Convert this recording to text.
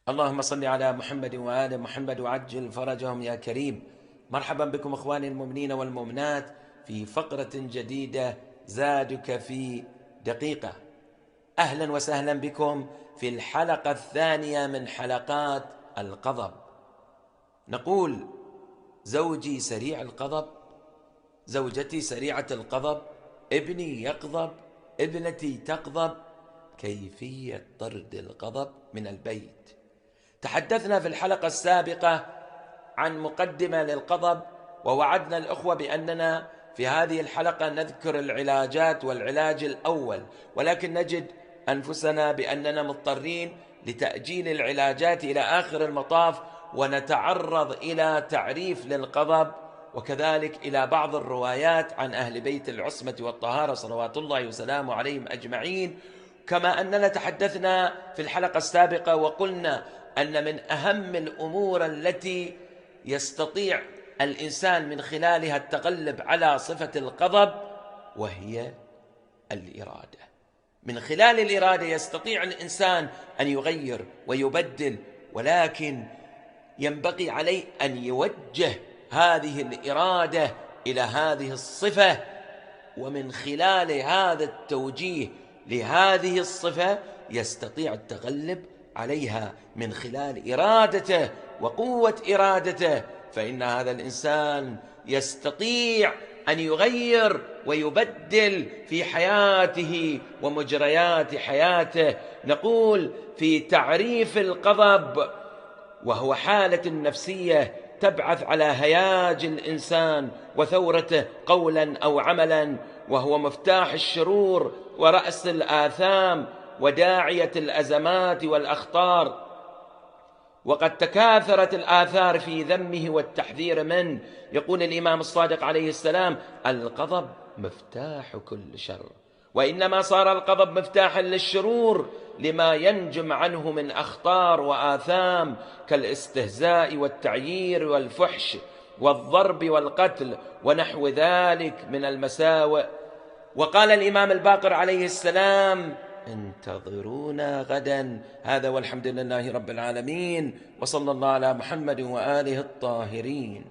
اللهم صل على محمد وآل محمد وعجل فرجهم يا كريم. مرحبا بكم إخواني المؤمنين والمؤمنات في فقرة جديدة زادك في دقيقة. أهلا وسهلا بكم في الحلقة الثانية من حلقات الغضب. نقول: زوجي سريع الغضب، زوجتي سريعة الغضب، ابني يغضب، ابنتي تغضب. كيفية طرد الغضب من البيت؟ تحدثنا في الحلقة السابقة عن مقدمة للغضب، ووعدنا الأخوة بأننا في هذه الحلقة نذكر العلاجات والعلاج الأول، ولكن نجد أنفسنا بأننا مضطرين لتأجيل العلاجات إلى آخر المطاف، ونتعرض إلى تعريف للغضب، وكذلك إلى بعض الروايات عن أهل بيت العصمة والطهارة صلوات الله وسلامه عليهم أجمعين. كما أننا تحدثنا في الحلقة السابقة وقلنا أن من أهم الأمور التي يستطيع الإنسان من خلالها التغلب على صفة الغضب وهي الإرادة. من خلال الإرادة يستطيع الإنسان أن يغير ويبدل، ولكن ينبغي عليه أن يوجه هذه الإرادة إلى هذه الصفة، ومن خلال هذا التوجيه لهذه الصفة يستطيع التغلب عليها من خلال إرادته وقوة إرادته، فإن هذا الإنسان يستطيع أن يغير ويبدل في حياته ومجريات حياته. نقول في تعريف الغضب: وهو حالة نفسية تبعث على هياج الإنسان وثورته قولا أو عملا، وهو مفتاح الشرور ورأس الآثام وداعية الأزمات والأخطار، وقد تكاثرت الآثار في ذمه والتحذير منه. يقول الإمام الصادق عليه السلام: الغضب مفتاح كل شر، وإنما صار الغضب مفتاحا للشرور لما ينجم عنه من أخطار وآثام كالاستهزاء والتعيير والفحش والضرب والقتل ونحو ذلك من المساوئ. وقال الإمام الباقر عليه السلام: انتظرونا غدا. هذا والحمد لله رب العالمين، وصلى الله على محمد وآله الطاهرين.